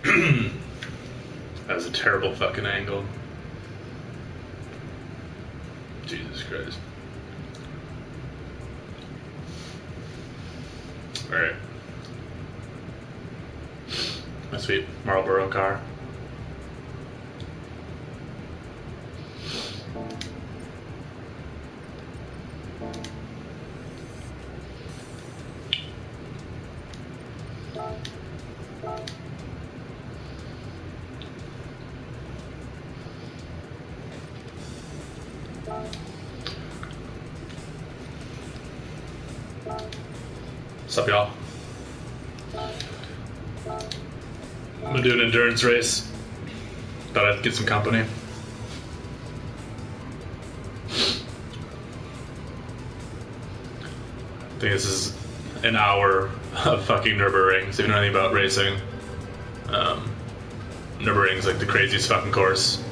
That was a terrible fucking angle. Jesus Christ. Alright. My sweet Marlboro car. What's up, y'all? I'm gonna do an endurance race. Thought I'd get some company. I think this is an hour of fucking Nurburgring. So if you know anything about racing, Nurburgring's like the craziest fucking course.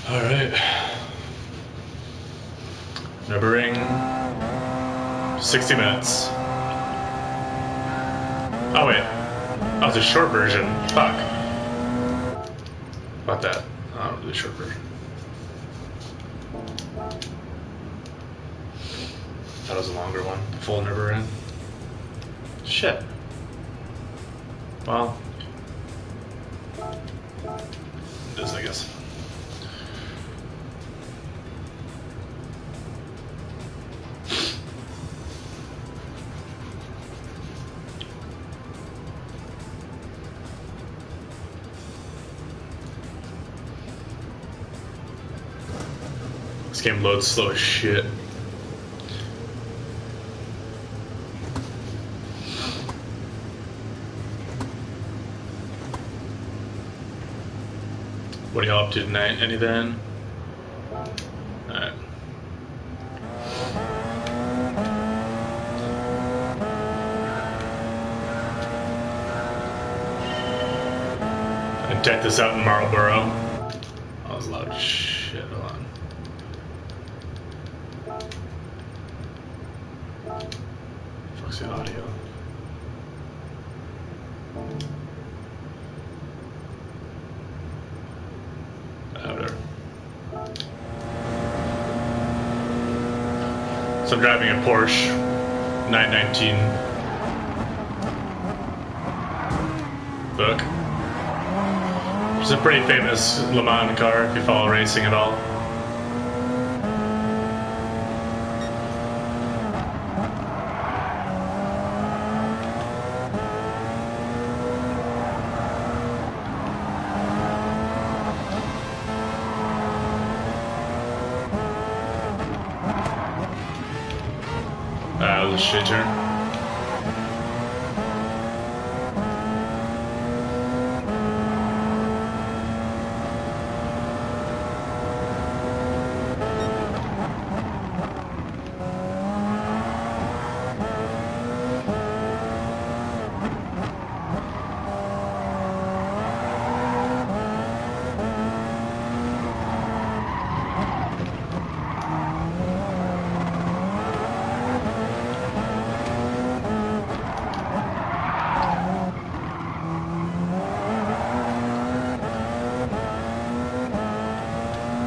Alright. Nurburgring, 60 minutes. Oh wait, oh, it's a short version. Fuck. About that. Oh, the short version. That was a longer one. Full Nurburgring. Shit. Well, it is, I guess. This game loads slow as shit. What are y'all up to tonight? Anything? Alright. I decked this out in Marlboro. That was loud as shit. Hold on. Fuck's the audio? Whatever. So I'm driving a Porsche 919 book. It's a pretty famous Le Mans car if you follow racing at all. That was a shit turn.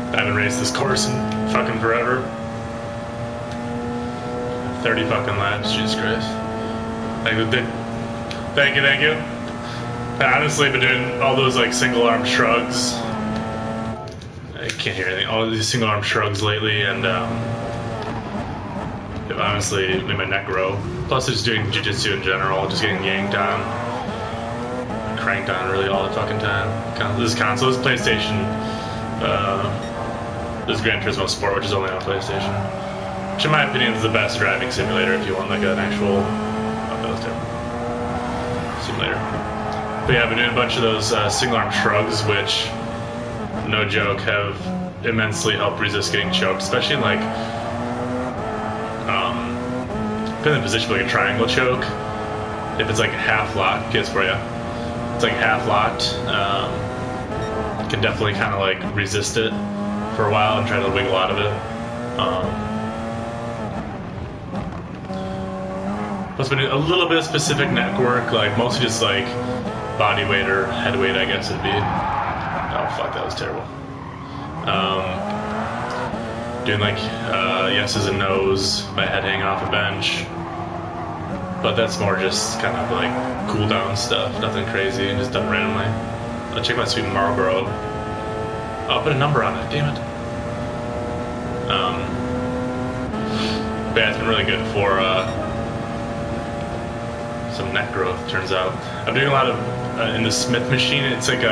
I haven't raced this course in fucking forever. 30 fucking laps, Jesus Christ. Thank you. I honestly been doing all those like single arm shrugs. I can't hear anything. All these single arm shrugs lately, and it honestly made my neck grow. Plus, just doing jiu-jitsu in general, just getting yanked on, cranked on really all the fucking time. This console, this PlayStation. This Gran Turismo Sport, which is only on PlayStation, which in my opinion is the best driving simulator if you want like an actual simulator. But yeah, I've been doing a bunch of those single arm shrugs, which, no joke, have immensely helped resist getting choked, especially in like in the position of like a triangle choke. if it's like half locked, kids for you. It's like half locked. Can definitely kind of like resist it for a while and try to wiggle out of it. It's been a little bit of specific neck work, like mostly just like body weight or head weight, I guess it'd be. Oh fuck, that was terrible. Doing like yeses and nos, my head hanging off a bench. But that's more just kind of like cool down stuff, nothing crazy, and just done randomly. I'll check my sweet Marlboro. Oh, I'll put a number on it, damn it. But yeah, it's been really good for some neck growth, turns out. I'm doing a lot of, in the Smith machine, it's like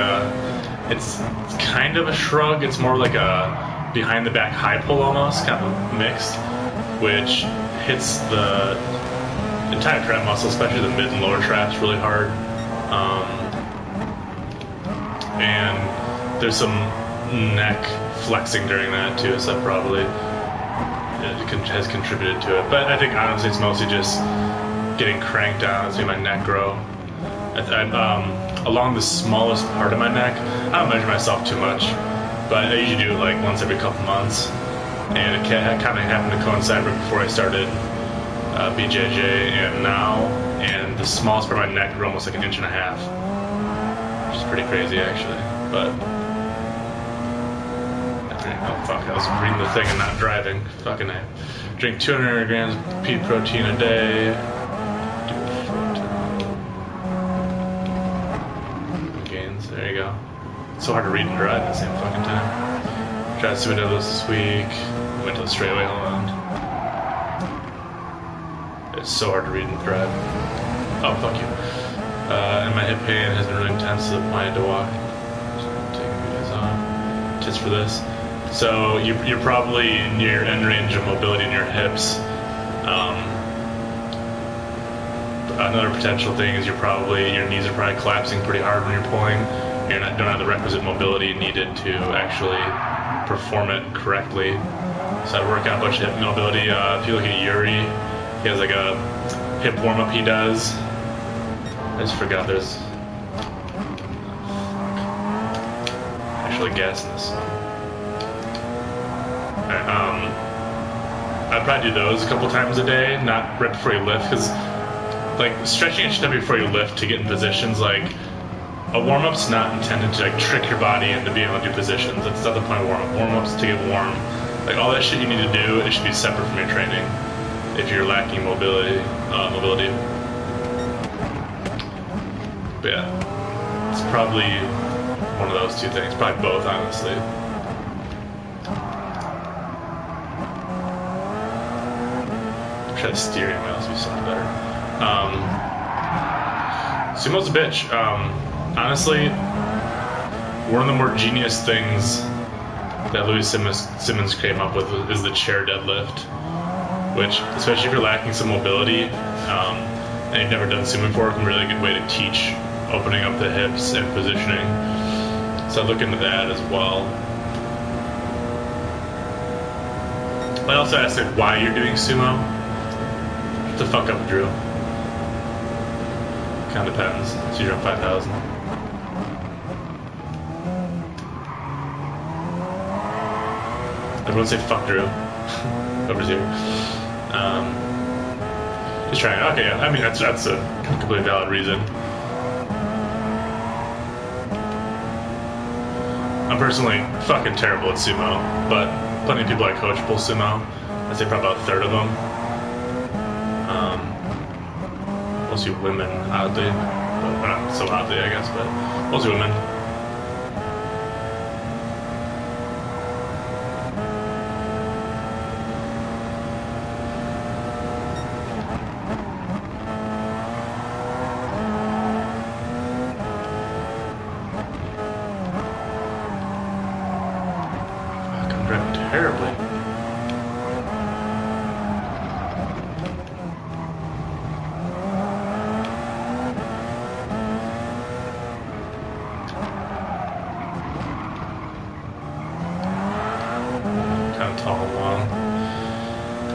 it's kind of a shrug, it's more like a behind the back high pull almost, kind of mixed, which hits the entire trap muscle, especially the mid and lower traps, really hard. And there's some neck flexing during that too, so that probably has contributed to it. But I think honestly it's mostly just getting cranked down, seeing my neck grow. Along the smallest part of my neck, I don't measure myself too much, but I usually do it like once every couple months. And it kind of happened to coincide right before I started BJJ and now, and the smallest part of my neck grew almost like 1.5 inches, which is pretty crazy actually. But oh fuck, I was reading the thing and not driving. Fucking I drink 200 grams of pea protein a day. Gains, there you go. It's so hard to read and drive at the same fucking time. Tried to do this week. Went to the straightaway, hold on. It's so hard to read and drive. Oh, fuck you. And my hip pain has been really intense to the point I had to walk. Just taking videos on. Tips for this. So you're probably near end range of mobility in your hips. Another potential thing is your knees are probably collapsing pretty hard when you're pulling. You don't have the requisite mobility needed to actually perform it correctly. So I work out a bunch of hip mobility. If you look at Yuri, he has like a hip warm-up he does. I just forgot there's actually gas in this one. I'd probably do those a couple times a day, not right before you lift, because like stretching and shit before you lift to get in positions, like a warm-up's not intended to like trick your body into being able to do positions. That's not the point of warm-up. Warm-up's to get warm. Like all that shit you need to do, it should be separate from your training if you're lacking mobility. But yeah, it's probably one of those two things. Probably both, honestly. Try the steering wheel to be something better. Sumo's a bitch. Honestly, one of the more genius things that Louis Simmons came up with is the chair deadlift, which, especially if you're lacking some mobility and you've never done sumo before, can be a really good way to teach opening up the hips and positioning. So I look into that as well. I also asked like, why you're doing sumo. To fuck up Drew. Kind of depends. So you're on 5,000. Everyone say fuck Drew. Over here. Just trying. Okay, yeah. I mean that's a completely valid reason. I'm personally fucking terrible at sumo, but plenty of people I coach pull sumo. I'd say probably about a third of them. Mostly women, oddly. But not so oddly, I guess, but mostly women. Fuck, I'm driving terribly. Tall and long.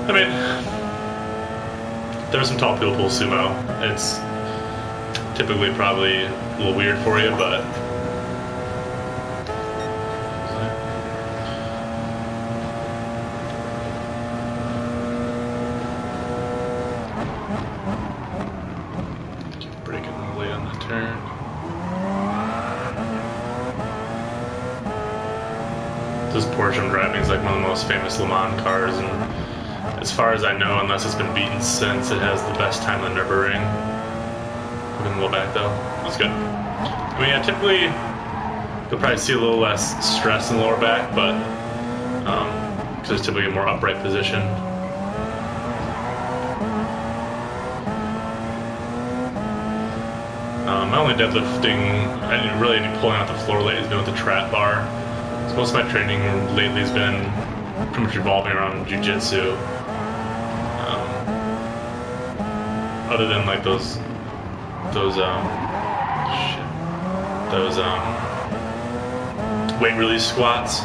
I mean, there are some tall people pull sumo. It's typically probably a little weird for you, but keep braking early on the turn. This Porsche I'm driving is like one of the most famous Le Mans cars, and as far as I know, unless it's been beaten since, it has the best time on the Nurburgring. Looking a little back though, that's good. I mean, yeah, typically you'll probably see a little less stress in the lower back, but because it's typically a more upright position. My only deadlifting, I didn't really any pulling out the floor lately, has been with the trap bar. So most of my training lately has been pretty much revolving around jiu-jitsu. Other than like those weight release squats.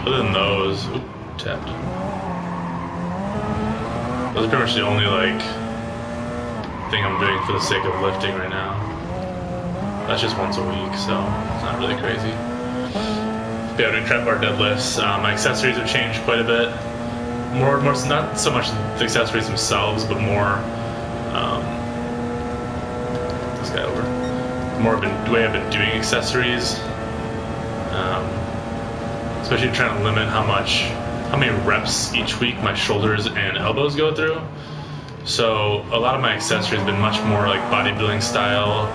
Other than those, tapped. Those are pretty much the only like thing I'm doing for the sake of lifting right now. That's just once a week, so it's not really crazy. But yeah, I'm doing trap bar deadlifts. My accessories have changed quite a bit. More, not so much the accessories themselves, but more. This guy over. More of the way I've been doing accessories. Especially trying to limit how many reps each week my shoulders and elbows go through. So a lot of my accessories have been much more like bodybuilding style,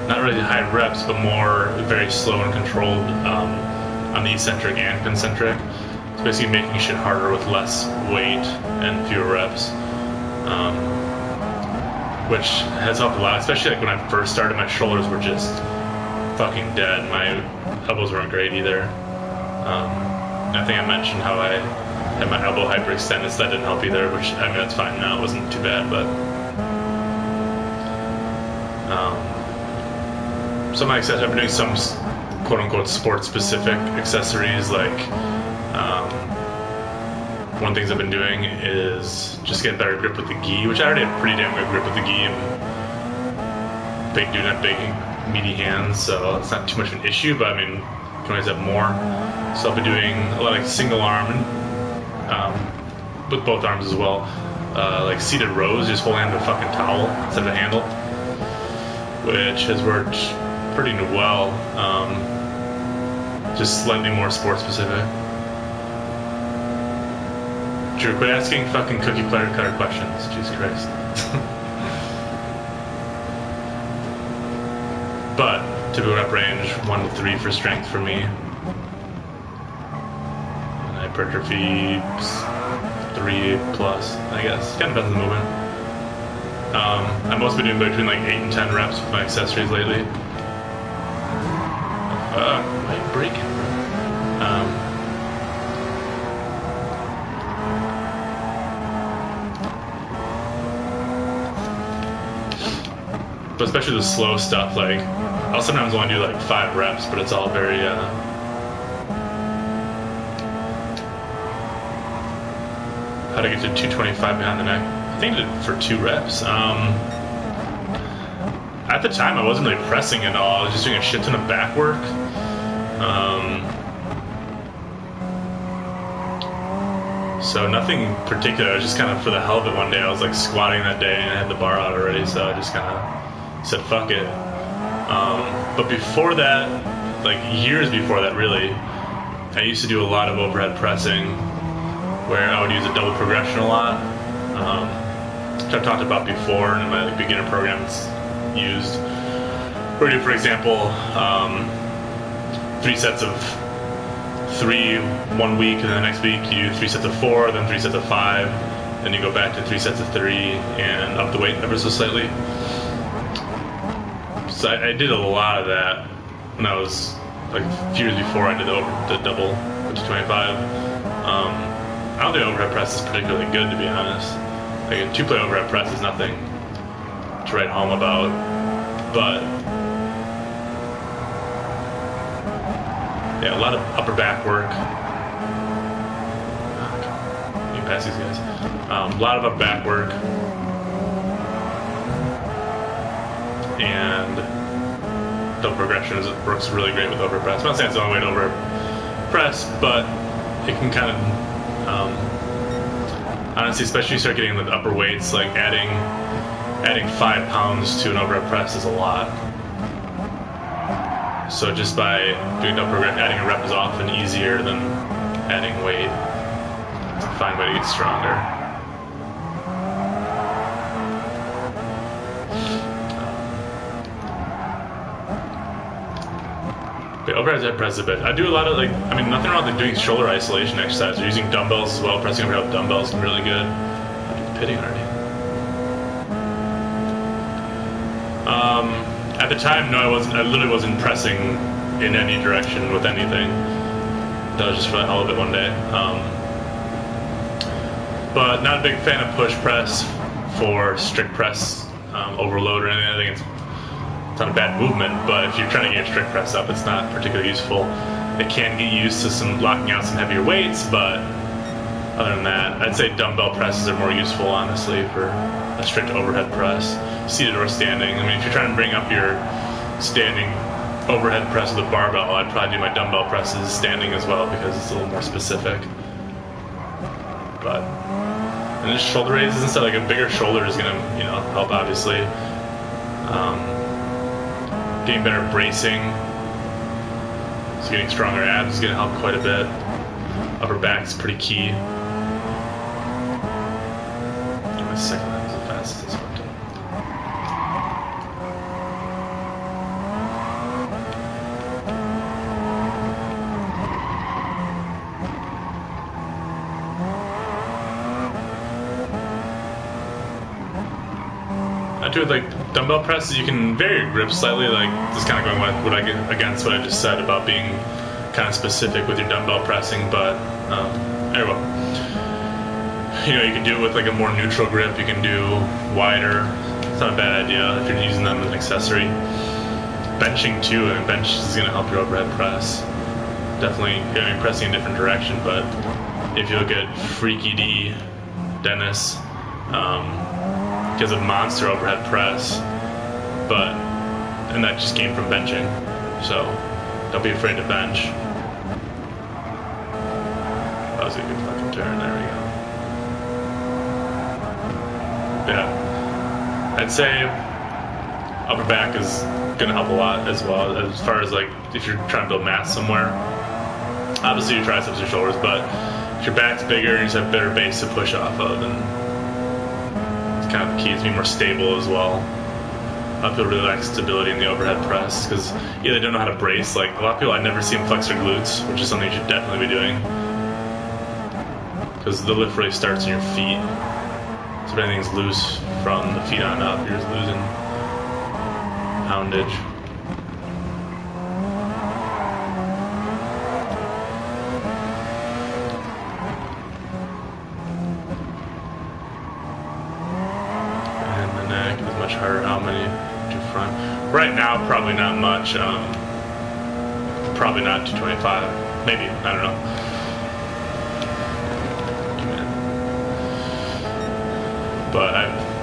not really high reps, but more very slow and controlled on the eccentric and concentric. It's basically making shit harder with less weight and fewer reps, which has helped a lot. Especially like when I first started, my shoulders were just fucking dead. My elbows weren't great either. I think I mentioned how I had my elbow hyperextended, so that didn't help either, which, I mean, that's fine now. It wasn't too bad, but so my accessories, I've been doing some quote-unquote sports-specific accessories, like one of the things I've been doing is just get better grip with the gi, which I already have pretty damn good grip with the gi. I'm big dude, not big meaty hands, so it's not too much of an issue, but I mean, you can always have more. So I'll be doing a lot of like single arm and with both arms as well, like seated rows, just holding onto a fucking towel instead of a handle, which has worked pretty well. Just slightly more sport specific. Drew, quit asking fucking cookie cutter questions. Jesus Christ. But typical rep range 1 to 3 for strength for me. And hypertrophy 3 plus, I guess. Kind of depends on the movement. I've mostly been doing between like 8 and 10 reps with my accessories lately. Why are you breaking? But especially the slow stuff, like I'll sometimes only do like 5 reps, but it's all very how to get to 225 behind the neck. I think I did it for 2 reps. At the time, I wasn't really pressing at all. I was just doing a shit ton of back work. So nothing particular. I was just kind of for the hell of it one day. I was like squatting that day and I had the bar out already, so I just kind of said fuck it. But before that, like years before that really, I used to do a lot of overhead pressing where I would use a double progression a lot, which I've talked about before in my beginner programs used. Where you do, for example, 3 sets of 3 1 week, and then the next week you do 3 sets of 4, then 3 sets of 5, then you go back to 3 sets of 3 and up the weight ever so slightly. So I did a lot of that when I was like a few years before I did the double, which is 25. I don't think overhead press is particularly good, to be honest. Like a 2-plate overhead press is nothing to write home about, but yeah, a lot of upper back work. You can pass these guys. A lot of upper back work, and and double progression works really great with overpress. I'm not saying it's the only way to overpress, but it can kind of, honestly, especially when you start getting the upper weights, like adding 5 pounds to an overhead press is a lot. So just by doing double progression, adding a rep is often easier than adding weight. It's a fine way to get stronger. The overhead head press a bit. I do a lot of nothing wrong with doing shoulder isolation exercise. Or using dumbbells as well. Pressing overhead with dumbbells can be really good. I do the pitting already. At the time, no, I wasn't. I literally wasn't pressing in any direction with anything. That was just for the hell of it one day. But not a big fan of push press for strict press overload or anything. I think it's not a bad movement, but if you're trying to get your strict press up, it's not particularly useful. It can get used to locking out some heavier weights, but other than that, I'd say dumbbell presses are more useful, honestly, for a strict overhead press, seated or standing. I mean, if you're trying to bring up your standing overhead press with a barbell, I'd probably do my dumbbell presses standing as well because it's a little more specific. But and just shoulder raises and stuff, like a bigger shoulder is gonna, help obviously. Getting better bracing, so getting stronger abs is gonna help quite a bit. Upper back is pretty key. Give me a second, that was the fastest this went. I do like dumbbell presses. You can vary your grip slightly, like just kind of going with against what I just said about being kind of specific with your dumbbell pressing. But anyway, you can do it with like a more neutral grip. You can do wider. It's not a bad idea if you're using them as an accessory. Benching too, and bench is going to help your overhead press. Definitely, you're pressing in a different direction. But if you look at Freaky D, Dennis. He has a monster overhead press, and that just came from benching. So don't be afraid to bench. That was a good fucking turn. There we go. Yeah, I'd say upper back is gonna help a lot as well. As far as like if you're trying to build mass somewhere, obviously your triceps or shoulders, but if your back's bigger, you just have better base to push off of, and kind of key to be more stable as well. A lot of people really lack stability in the overhead press because either they don't know how to brace. Like a lot of people, I never see them flex their glutes, which is something you should definitely be doing because the lift really starts in your feet. So if anything's loose from the feet on up, you're just losing poundage. Right now, probably not much. Probably not 225. Maybe, I don't know. But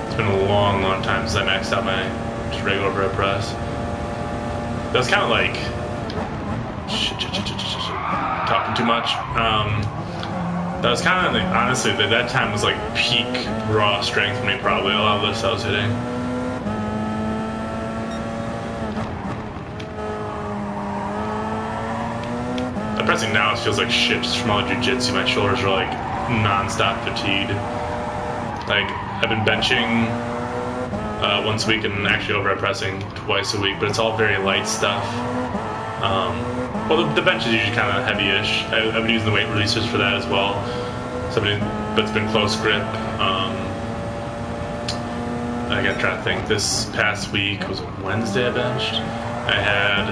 it's been a long, long time since I maxed out my just regular overhead press. That was kind of like talking too much. That was kind of like, honestly, that time was like peak raw strength for me. Probably a lot of lifts I was hitting. Pressing now, it feels like shit just from all the jiu-jitsu. My shoulders are like non-stop fatigued. Like I've been benching once a week and actually overhead pressing twice a week, but it's all very light stuff. Well, the bench is usually kind of heavy-ish. I've been using the weight releasers for that as well. But it's been close grip. I gotta try to think. This past week was a Wednesday I benched. I had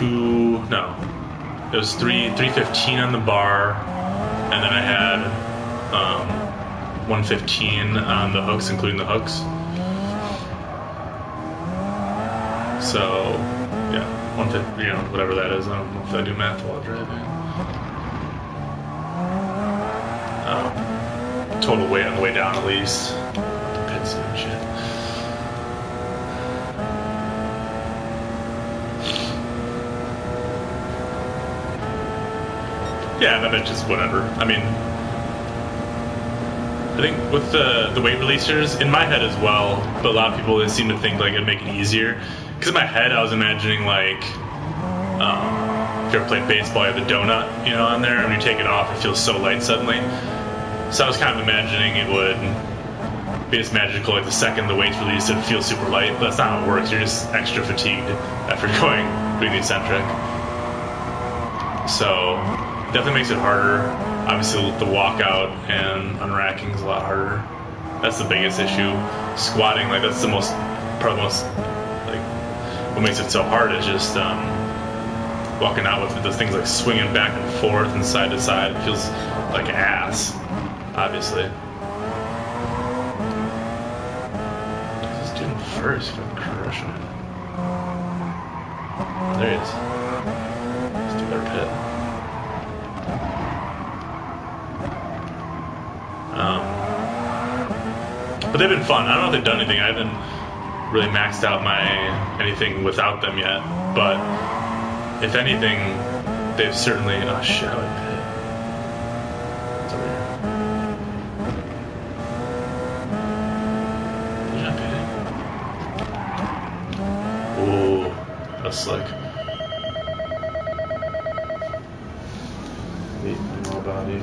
it was 315 on the bar, and then I had 115 on the hooks, including the hooks. So yeah, 150, whatever that is. I don't know if I do math while driving. Total weight on the way down at least. The pits and shit. Yeah, that bench is whatever. I mean, I think with the weight releasers, in my head as well, but a lot of people seem to think like it'd make it easier. Because in my head, I was imagining like, if you ever played baseball, you have the donut, you know, on there, and when you take it off, it feels so light suddenly. So I was kind of imagining it would be this magical, like the second the weight's released, it feels super light, but that's not how it works. You're just extra fatigued after doing the eccentric. So definitely makes it harder. Obviously the walkout and unracking is a lot harder. That's the biggest issue. Squatting, like that's the most, probably the most, like, what makes it so hard is just walking out with those things like swinging back and forth and side to side. It feels like ass, obviously. This dude in first, fucking crushing it. There he is. Let's do their pit. But they've been fun. I don't know if they've done anything. I haven't really maxed out anything without them yet. But if anything, they've certainly. Oh shit! I would pit. It's over here. They're not pitting. Ooh, that's slick. All body.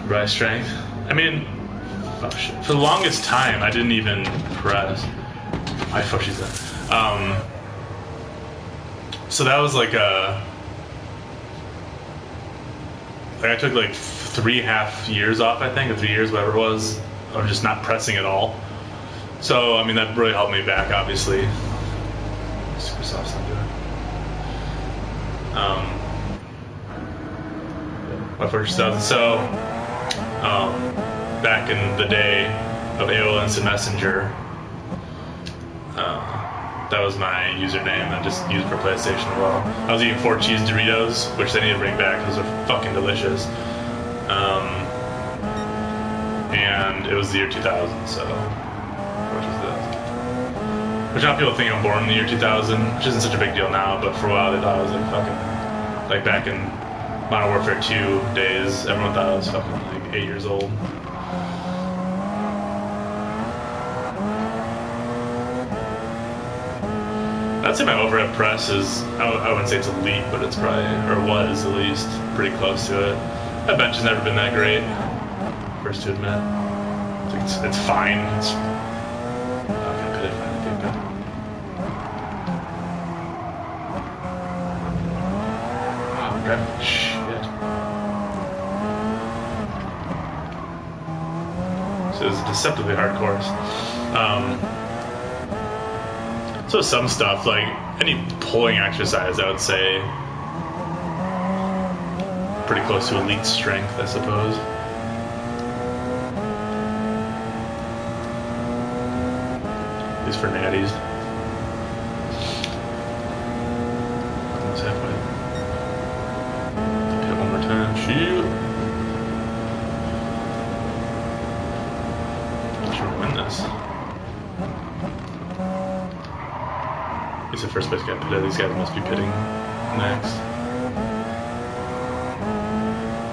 Right strength. I mean. Oh shit. For the longest time, I didn't even press. I thought she's there. So that was like I took like 3.5 years off, I think, or 3 years, whatever it was, of just not pressing at all. So, I mean, that really helped me back, obviously. Super soft stuff, my first 2000. So, back in the day of AOL Instant Messenger, that was my username. I just used it for PlayStation as well. I was eating 4 cheese Doritos, which they need to bring back because they're fucking delicious. And it was the year 2000, so which a lot of people think I'm born in the year 2000, which isn't such a big deal now, but for a while they thought I was like fucking, like back in Modern Warfare 2 days, everyone thought I was fucking like 8 years old. I'd say my overhead press is, I wouldn't say it's elite, but it's probably, or was at least, pretty close to it. My bench has never been that great, first to admit. It's fine. It's not gonna pit it, I think, but. Oh, crap. Shit. So it's a deceptively hard course. So some stuff, like any pulling exercise, I would say pretty close to elite strength, I suppose. At least for natties. Almost halfway. Hit one more time. Shoot. I should win this. He's the first place guy pitted. These guys must be pitting next.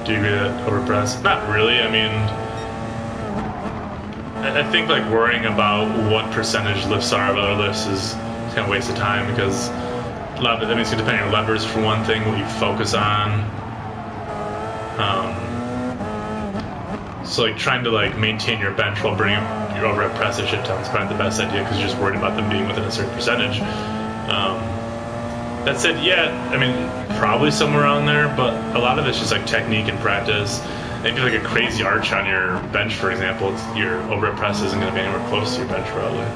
Do you agree that overpress? Not really. I mean, I think like worrying about what percentage lifts are of other lifts is kind of a waste of time, because a lot of it, I mean, it's going to depend on your levers for one thing, what you focus on. So like trying to like maintain your bench while bringing up your overhead press a shit ton is probably the best idea, because you're just worried about them being within a certain percentage. That said, yeah, I mean, probably somewhere around there, but a lot of it's just like technique and practice. And if you have like a crazy arch on your bench, for example, your overhead press isn't going to be anywhere close to your bench, probably.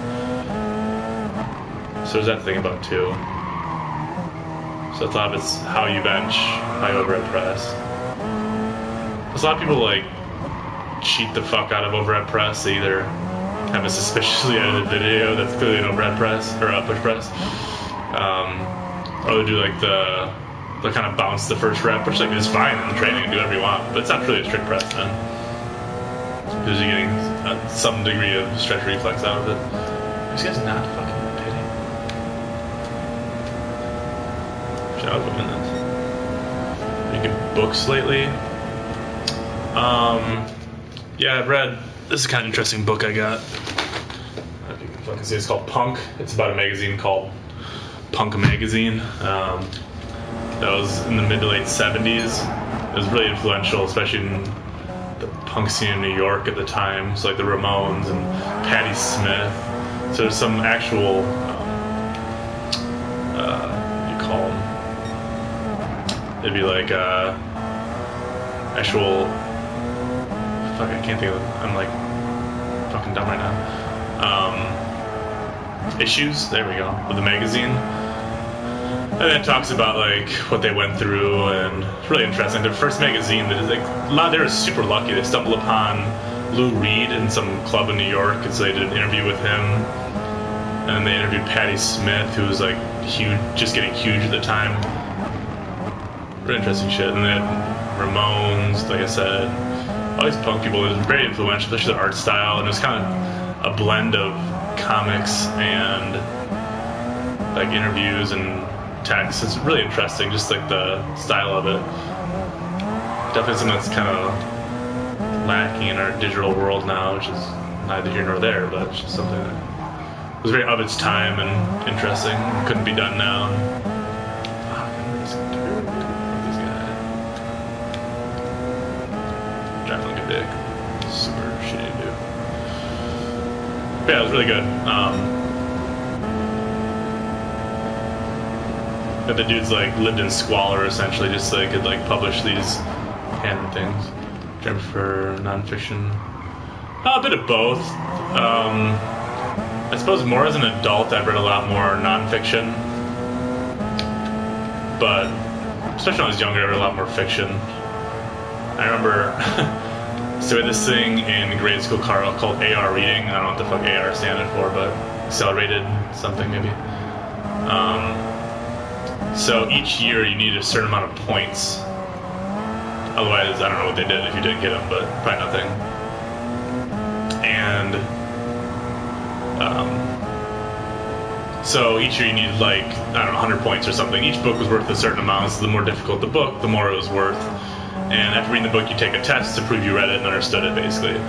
So there's that to think about too. So a lot of it's how you bench, how you overhead press. There's a lot of people like cheat the fuck out of overhead press. They either have a suspiciously edited video that's clearly an overhead press or a push press, or they do like the kind of bounce the first rep, which like is fine in the training and do whatever you want, but it's not really a strict press then, because you're getting some degree of stretch reflex out of it. These guys not fucking pitting. Shout out to win this. Any good books lately? Yeah, I've read. This is a kind of interesting book I got. I don't know if you can fucking see. It's called Punk. It's about a magazine called Punk Magazine. That was in the mid to late 70s. It was really influential, especially in the punk scene in New York at the time. So like the Ramones and Patti Smith. So there's some actual, what do you call them? It'd be like actual. Fuck, I can't think of them. I'm like fucking dumb right now. Issues. There we go. With the magazine. And it talks about like what they went through, and it's really interesting. Their first magazine, they were super lucky. They stumbled upon Lou Reed in some club in New York, and so they did an interview with him. And then they interviewed Patti Smith, who was like huge, just getting huge at the time. Really interesting shit. And then Ramones, like I said, all these punk people. It was very influential, especially the art style, and it was kind of a blend of comics and like interviews and text. It's really interesting, just like the style of it. Definitely something that's kind of lacking in our digital world now, which is neither here nor there, but it's just something that was very of its time and interesting. Couldn't be done now. This guy driving like a dick. Super shitty to do. But yeah, it was really good. But the dudes like lived in squalor essentially, just so they could like publish these handwritten things. Dream for nonfiction. A bit of both. I suppose more as an adult, I've read a lot more nonfiction. But especially when I was younger, I read a lot more fiction. I remember so we had this thing in grade school called AR reading. I don't know what the fuck AR standing for, but accelerated something maybe. So each year you need a certain amount of points. Otherwise, I don't know what they did if you didn't get them, but probably nothing. And so each year you needed like, I don't know, 100 points or something. Each book was worth a certain amount, so the more difficult the book, the more it was worth. And after reading the book, you take a test to prove you read it and understood it, basically.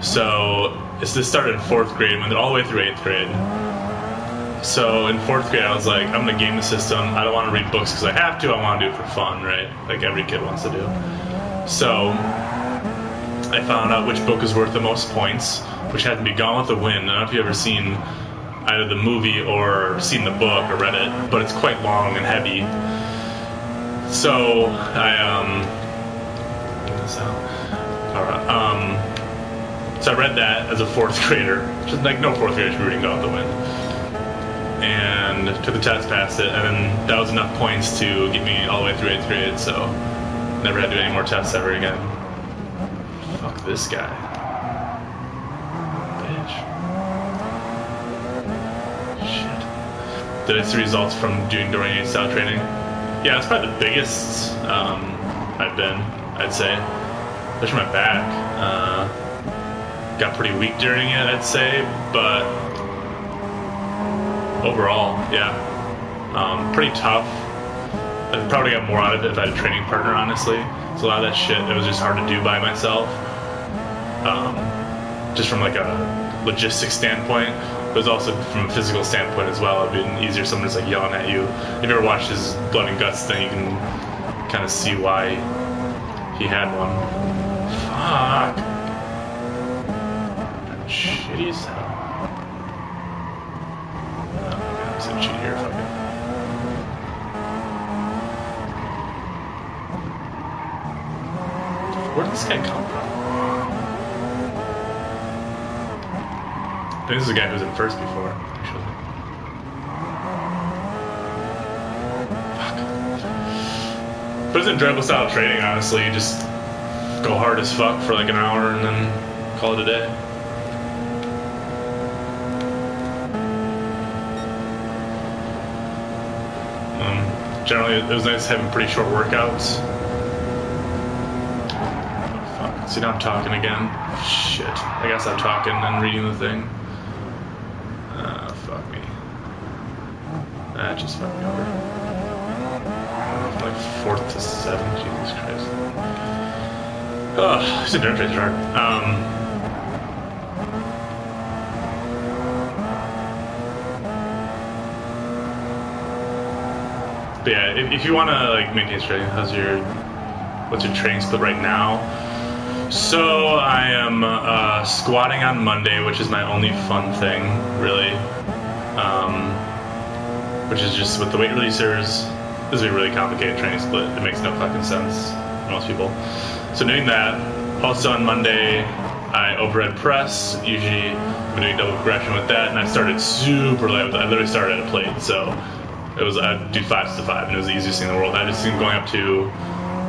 So this started in 4th grade and went all the way through 8th grade. So in 4th grade, I was like, I'm going to game the system. I don't want to read books because I have to. I want to do it for fun, right? Like every kid wants to do. So I found out which book was worth the most points, which had to be Gone with the Wind. I don't know if you've ever seen either the movie or seen the book or read it, but it's quite long and heavy. So so I read that as a 4th grader. Just like no 4th grader should be reading Gone with the Wind. And took the test, passed it, and then that was enough points to get me all the way through 8th grade, so never had to do any more tests ever again. Fuck this guy. Bitch. Shit. Did I see results from doing during style training? Yeah, it's probably the biggest I've been, I'd say. Especially my back. Got pretty weak during it, I'd say, but overall, yeah. Pretty tough. I'd probably got more out of it if I had a training partner, honestly. So a lot of that shit, it was just hard to do by myself. Just from like a logistics standpoint. But it was also from a physical standpoint as well. It'd been easier if someone's like yelling at you. If you ever watched his Blood and Guts thing, you can kind of see why he had one. Fuck. Shitty as hell. I'm just gonna cheat here, fuck it. Where did this guy come from? I think this is the guy who was in first before, actually. Fuck. But it's an enjoyable style of training, honestly. You just go hard as fuck for like an hour and then call it a day. Generally, it was nice having pretty short workouts. Fuck. See, now I'm talking again. Shit. I guess I'm talking and reading the thing. Fuck me. That just fucked me over. like 4th to 7th. Jesus Christ. Oh, these dirt trails are hard. But yeah, if you want to like maintain strength, what's your training split right now? So I am squatting on Monday, which is my only fun thing, really. Which is just with the weight releasers. This is a really complicated training split. It makes no fucking sense for most people. So doing that. Also on Monday, I overhead press. Usually I'm doing double progression with that, and I started super light with that. I literally started at a plate, so I'd do 5 to 5, and it was the easiest thing in the world. I just seen going up to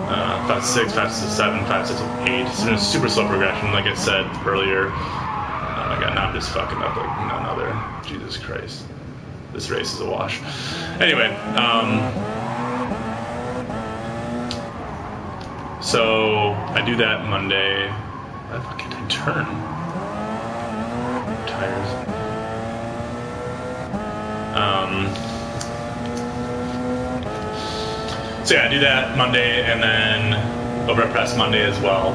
5 to 6, 5 to 7, 5 to 8. So it's super slow progression, like I said earlier. Oh my god, now I'm just fucking up like none other. Jesus Christ. This race is a wash. Anyway, so I do that Monday. Why the fuck can't I turn? Tires. So yeah, I do that Monday, and then overhead press Monday as well.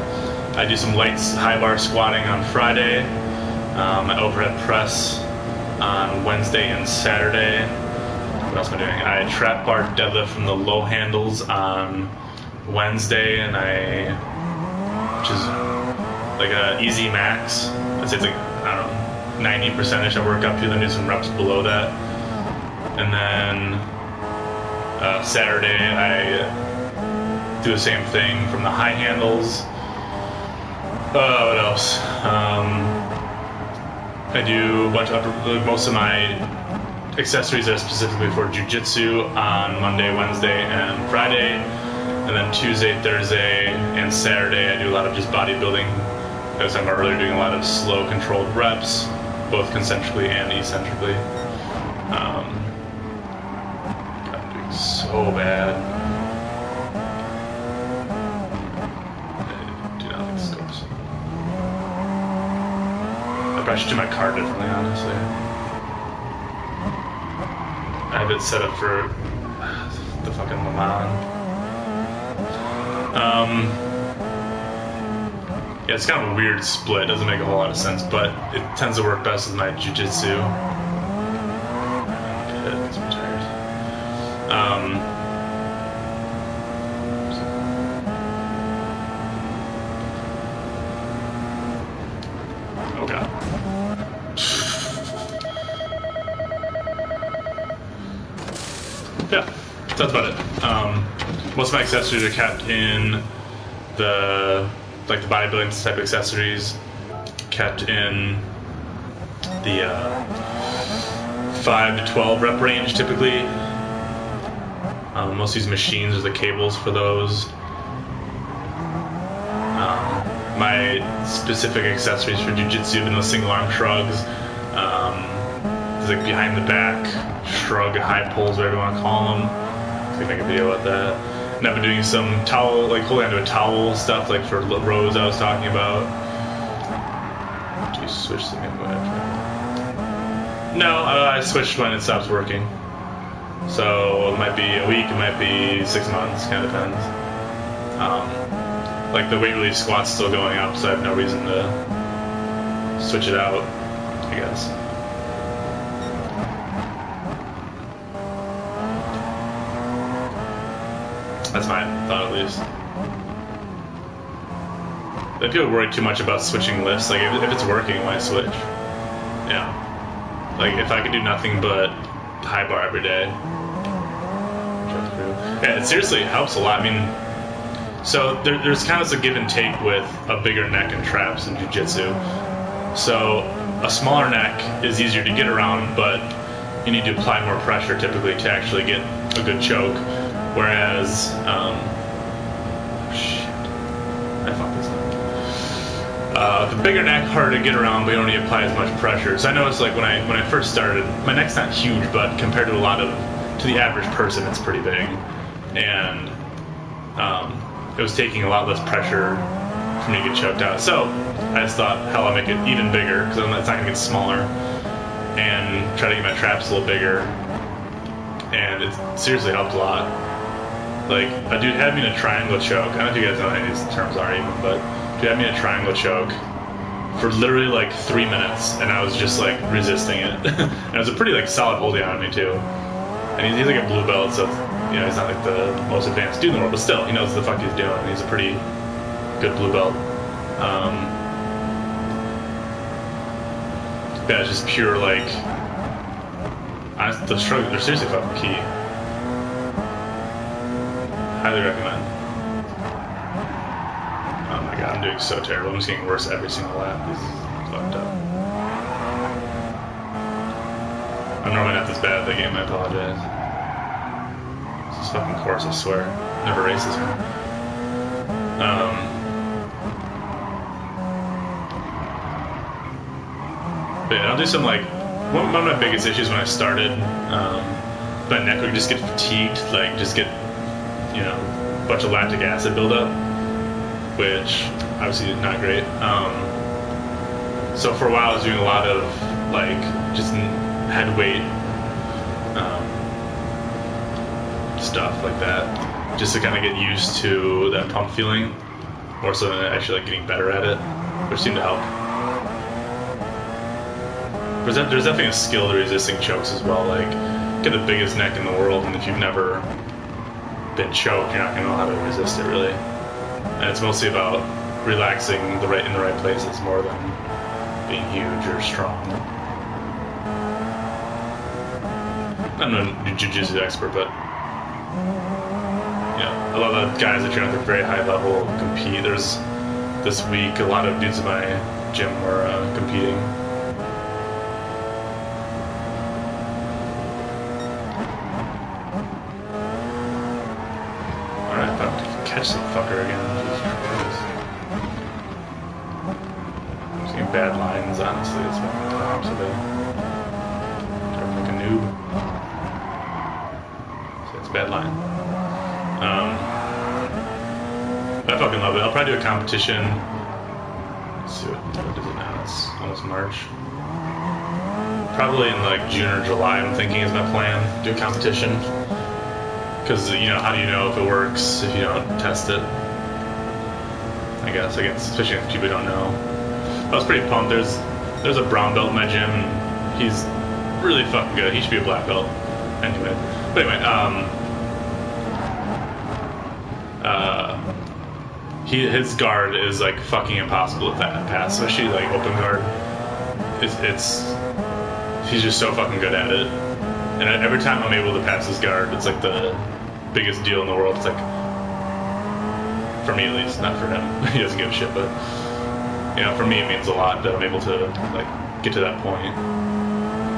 I do some light high bar squatting on Friday. I overhead press on Wednesday and Saturday. What else am I doing? I trap bar deadlift from the low handles on Wednesday, and which is like a easy max. I'd say it's like, I don't know, 90%ish I work up to, then do some reps below that. And then Saturday I do the same thing from the high handles. What else? I do a bunch of most of my accessories are specifically for jiu-jitsu on Monday, Wednesday, and Friday. And then Tuesday, Thursday, and Saturday I do a lot of just bodybuilding. As I was talking about earlier, doing a lot of slow controlled reps, both concentrically and eccentrically. God, I'm doing so bad. I do not like scopes. I probably should do my car differently, honestly. I have it set up for the fucking Le Mans. Yeah, it's kind of a weird split. It doesn't make a whole lot of sense, but it tends to work best with my jiu-jitsu. It's retired. Oh god. Yeah, that's about it. Most of my accessories are kept in the bodybuilding type accessories, kept in the 5 to 12 rep range typically. Most of these machines are the cables for those. My specific accessories for jiu-jitsu have been those single arm shrugs. There's like behind the back shrug high pulls, whatever you want to call them. I can make a video about that. And I've been doing some towel, like holding onto a towel stuff, like for rows I was talking about. Do you switch the game? No, I switched when it stops working. So it might be a week, it might be 6 months, kind of depends. Like the weight release squat's still going up, so I have no reason to switch it out, I guess. That's my thought, at least. I people worry too much about switching lifts. Like, if it's working, why switch? Yeah. Like, if I could do nothing but high bar every day. Yeah, it seriously helps a lot. I mean, so there's kind of a give and take with a bigger neck and traps in jiu-jitsu. So a smaller neck is easier to get around, but you need to apply more pressure typically to actually get a good choke. Whereas, shit, I fucked this up. The bigger neck, harder to get around, but you don't need to apply as much pressure. So I noticed, like when I first started, my neck's not huge, but compared to to the average person, it's pretty big, and it was taking a lot less pressure for me to get choked out. So I just thought, hell, I'll make it even bigger because it's not gonna get smaller, and try to get my traps a little bigger, and it seriously helped a lot. Like, a dude had me in a triangle choke. I don't know if you guys know what any of these terms are even, but dude had me in a triangle choke for literally like 3 minutes, and I was just like resisting it. And it was a pretty like solid hold down on me too. And he's like a blue belt, so you know he's not like the most advanced dude in the world, but still he knows what the fuck he's doing. And he's a pretty good blue belt. Yeah, it's just pure like. The struggle, they're seriously fucking key. Highly recommend. Oh my god, I'm doing so terrible. I'm just getting worse every single lap. This is fucked up. I'm normally not this bad at the game, I apologize. This is fucking course, I swear. Never races me. But yeah, I'll do some like. One of my biggest issues when I started, my neck would just get fatigued, like just get, you know, a bunch of lactic acid buildup, which obviously is not great. So for a while I was doing a lot of like just head weight stuff like that, just to kind of get used to that pump feeling, more so than actually like getting better at it, which seemed to help. There's definitely a skill to resisting chokes as well. Like, get the biggest neck in the world, and if you've never been choked, you're not going to know how to resist it, really. And it's mostly about relaxing in the right places more than being huge or strong. I'm not a jiu-jitsu expert, but you know, a lot of guys that train at a very high level compete. There's this week a lot of dudes in my gym were competing. Catch some fucker again. Jesus Christ. I'm just getting bad lines, honestly. It's fucking tops of it. Drive like a noob. So it's a bad line. But I fucking love it. I'll probably do a competition. Let's see what is it now? It's almost March. Probably in like June or July, I'm thinking is my plan. Do a competition. Because, you know, how do you know if it works if you don't test it? I guess, especially if people don't know. I was pretty pumped. There's a brown belt in my gym, and he's really fucking good. He should be a black belt. Anyway. But anyway, his guard is like fucking impossible to pass, especially like open guard. He's just so fucking good at it. And every time I'm able to pass his guard, it's like the biggest deal in the world. It's like, for me at least, not for him. He doesn't give a shit, but you know, for me it means a lot that I'm able to like get to that point.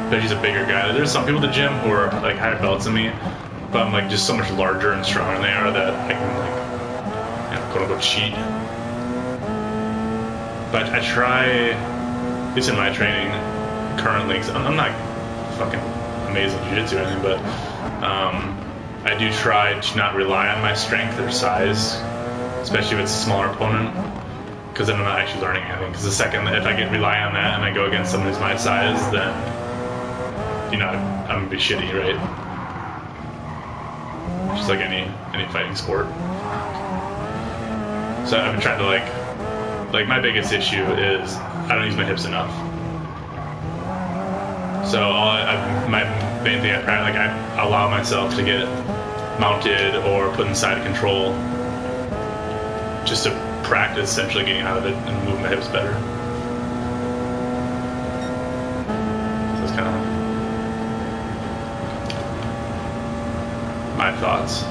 But he's a bigger guy. There's some people at the gym who are like higher belts than me, but I'm like just so much larger and stronger than they are that I can like, you know, quote unquote cheat. But I try, at least in my training currently, because I'm not fucking amazing jiu-jitsu or anything, but I do try to not rely on my strength or size, especially if it's a smaller opponent, because then I'm not actually learning anything. Because the second if I rely on that and I go against someone who's my size, then you know I'm gonna be shitty, right? Just like any fighting sport. So I've been trying to like my biggest issue is I don't use my hips enough. So my main thing I allow myself to get mounted or put inside control just to practice essentially getting out of it and moving my hips better. So that's kind of my thoughts.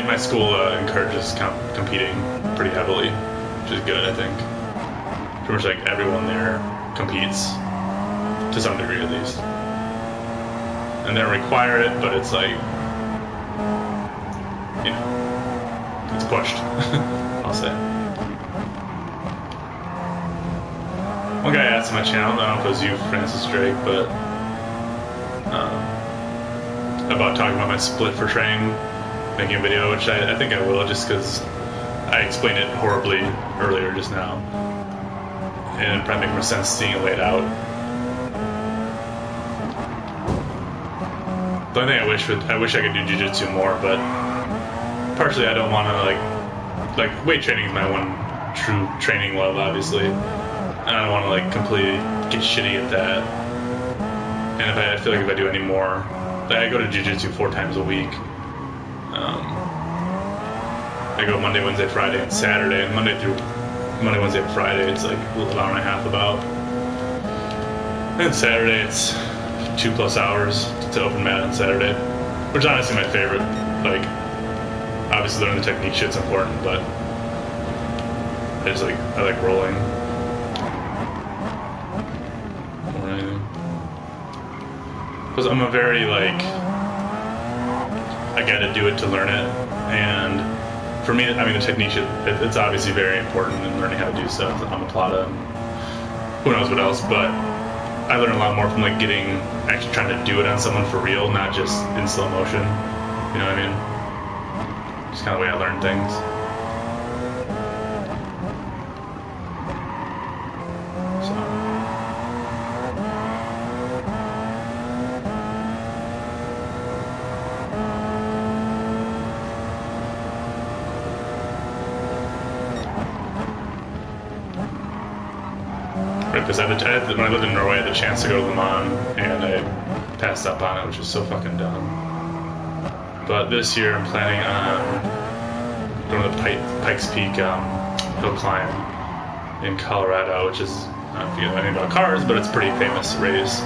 My school encourages competing pretty heavily, which is good, I think. Pretty much like everyone there competes, to some degree at least. And they don't require it, but it's like, you know, it's pushed, I'll say. One guy asked in my channel, I don't know if it was you, Francis Drake, but about talking about my split for training, making a video, which I think I will, just because I explained it horribly earlier just now. and it'd probably make more sense seeing it laid out. The only thing I wish I could do jiu-jitsu more, but partially I don't want to like weight training is my one true training love, obviously, and I don't want to like completely get shitty at that. And if I feel like if I do any more, like I go to jiu-jitsu 4 times a week. I go Monday, Wednesday, Friday, and Saturday. And Monday, Wednesday, and Friday, it's like an hour and a half about. And Saturday, it's 2+ hours to open mat on Saturday, which is honestly my favorite. Like, obviously learning the technique shit's important, but I like rolling more than anything. Because I'm a very like, I gotta do it to learn it, and for me, I mean, the technique it's obviously very important in learning how to do stuff on the plata and who knows what else, but I learn a lot more from like actually trying to do it on someone for real, not just in slow motion. You know what I mean? Just kind of the way I learn things. So. Because when I lived in Norway, I had the chance to go to Le Mans, and I passed up on it, which was so fucking dumb. But this year, I'm planning on going to the Pikes Peak hill climb in Colorado, which is, I don't forget anything about cars, but it's a pretty famous race.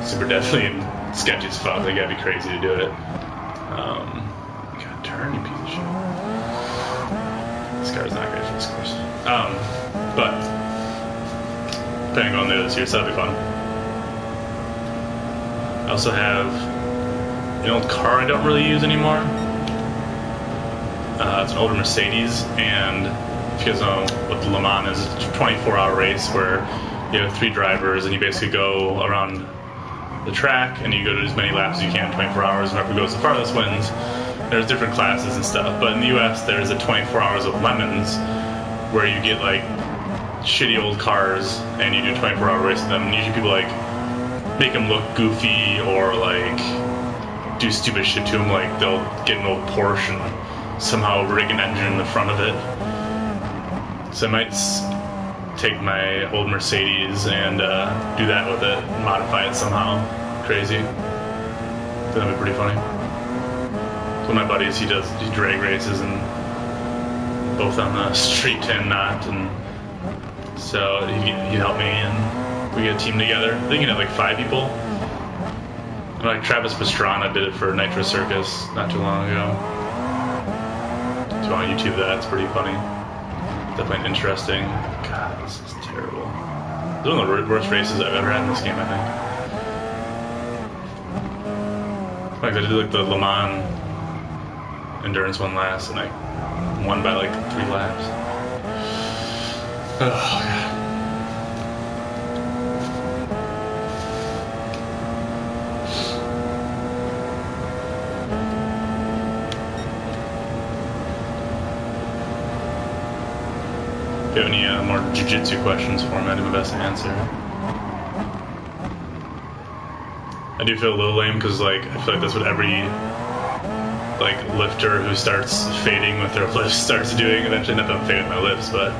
Super deadly and sketchy as fuck. They gotta be crazy to do it. God, turn, you piece of shit. This car's not great for this course. But planning on there this year, so that'll be fun. I also have an old car I don't really use anymore. It's an older Mercedes, and if you guys know what Le Mans is, it's a 24-hour race where you have 3 drivers, and you basically go around the track, and you go to as many laps as you can in 24 hours, and whoever goes the farthest wins. There's different classes and stuff, but in the US, there's a 24 hours of lemons, where you get like shitty old cars, and you do a 24-hour race with them, and usually people like make them look goofy, or like do stupid shit to them, like they'll get an old Porsche and somehow rig an engine in the front of it. So I might take my old Mercedes and do that with it, modify it somehow. Crazy. That'd be pretty funny. So one of my buddies, he drag races, and both on the street and not, and so he helped me, and we get a team together. I think you can have like 5 people. And like Travis Pastrana did it for Nitro Circus not too long ago. If you want to YouTube that, it's pretty funny. Definitely interesting. God, this is terrible. It's one of the worst races I've ever had in this game, I think. Like I did like the Le Mans endurance one last, and I won by like 3 laps. Oh God. If you have any more jiu-jitsu questions for me, I do my best to answer. I do feel a little lame because like I feel like that's what every like lifter who starts fading with their lifts starts doing. Eventually, not that I'm fading my lifts, but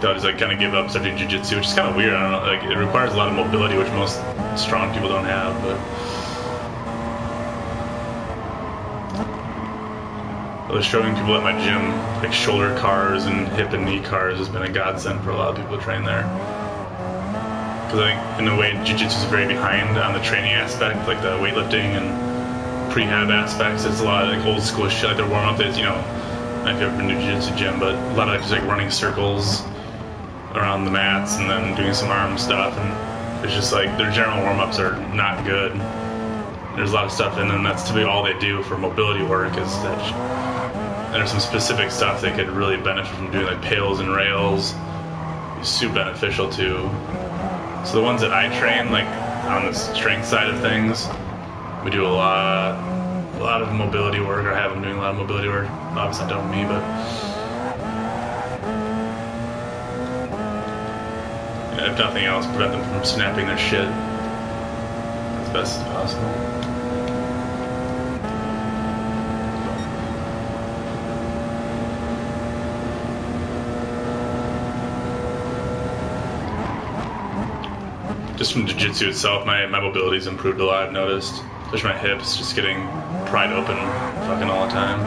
they'll just like kind of give up, start doing jiu-jitsu, which is kind of weird. I don't know, like it requires a lot of mobility, which most strong people don't have. But showing people at my gym like shoulder cars and hip and knee cars has been a godsend for a lot of people to train there. Because I think in a way jiu-jitsu is very behind on the training aspect, like the weightlifting and prehab aspects. It's a lot of like old school shit, like their warm-up is, you know, I don't know if you've ever been to a jiu-jitsu gym, but a lot of like just like running circles around the mats and then doing some arm stuff, and it's just like their general warm-ups are not good. There's a lot of stuff, and then that's typically all they do for mobility work is that. There's some specific stuff they could really benefit from doing, like pails and rails. It's super beneficial too. So the ones that I train, like on the strength side of things, we do a lot of mobility work, or have them doing a lot of mobility work. Obviously not done with me, but if nothing else, prevent them from snapping their shit as best as possible. Just from jiu-jitsu itself, my mobility's improved a lot, I've noticed. Especially my hips, just getting pried open fucking all the time.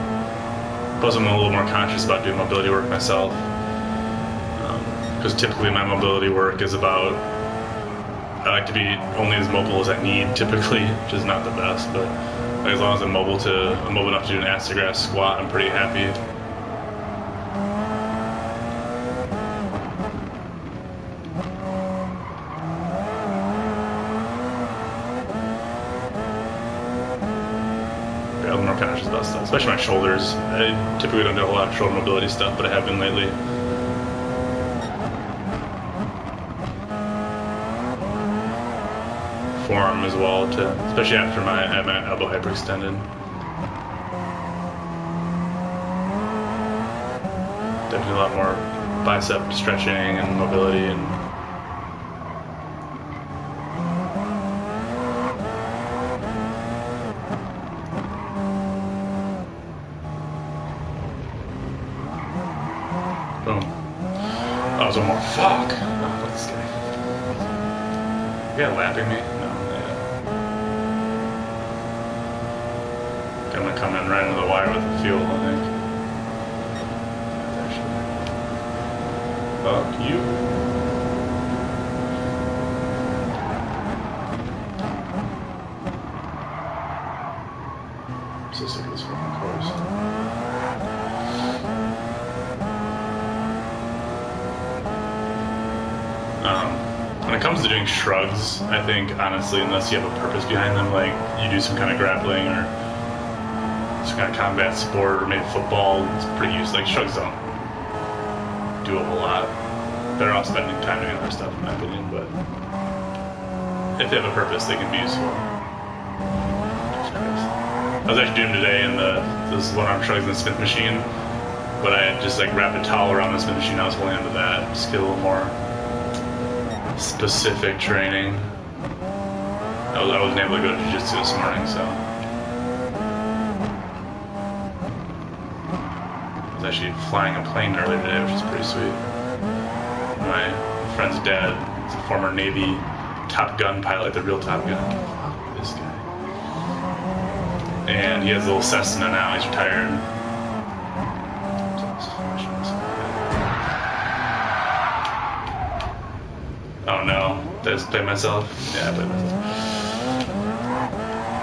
Plus I'm a little more conscious about doing mobility work myself. Because typically my mobility work is about, I like to be only as mobile as I need typically, which is not the best, but like, as long as I'm mobile enough to do an ass to grass squat, I'm pretty happy. I'm more conscious about stuff, especially my shoulders. I typically don't do a lot of shoulder mobility stuff, but I have been lately. Forearm as well, especially after I had my elbow hyperextended. Definitely a lot more bicep stretching and mobility and. Boom. Oh, there's one more. Fuck! Oh, what's this guy? You guy lapping me? No, yeah. I'm gonna come in right into the wire with the fuel, I think. Fuck you. I'm so sick of this fucking course. When it comes to doing shrugs, I think, honestly, unless you have a purpose behind them, like you do some kind of grappling or some kind of combat sport or maybe football, it's pretty useful. Like, shrugs don't do a whole lot. Better off spending time doing other stuff, in my opinion, but if they have a purpose, they can be useful. I was actually doing today in this one-arm shrugs in the Smith machine, but I had just like wrapped a towel around the Smith machine. I was holding onto that, just get a little more specific training. I wasn't able to go to jiu-jitsu this morning, so I was actually flying a plane earlier today, which is pretty sweet. My friend's dad is a former Navy Top Gun pilot, the real Top Gun. Fuck this guy. And he has a little Cessna now. He's retired. Oh no, did I just play myself? Yeah, I played myself.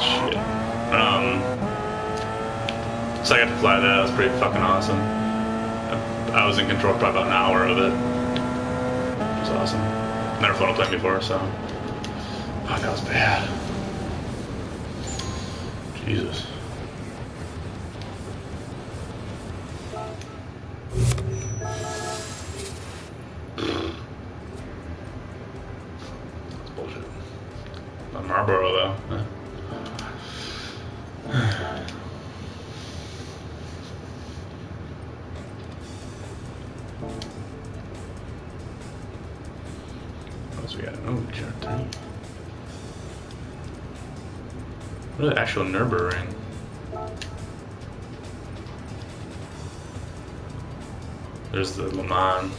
Shit. So I got to fly that, that was pretty fucking awesome. I was in control for probably about an hour of it. Which was awesome. Never flown a plane before, so. Fuck, that was bad. Jesus. Marlboro, though. What else we got? Oh, chart 3. What is the actual Nurburgring? There's the Le Mans.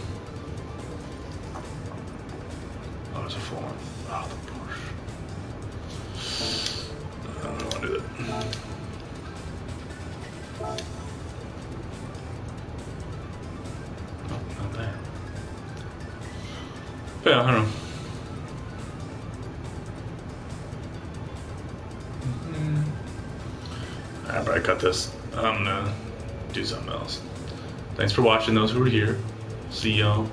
Oh, there's a full one. Oh, the Porsche. I don't want to do that. Nope, not there. But yeah, I don't know. I'll probably cut this. I'm gonna do something else. Thanks for watching, those who were here. See y'all.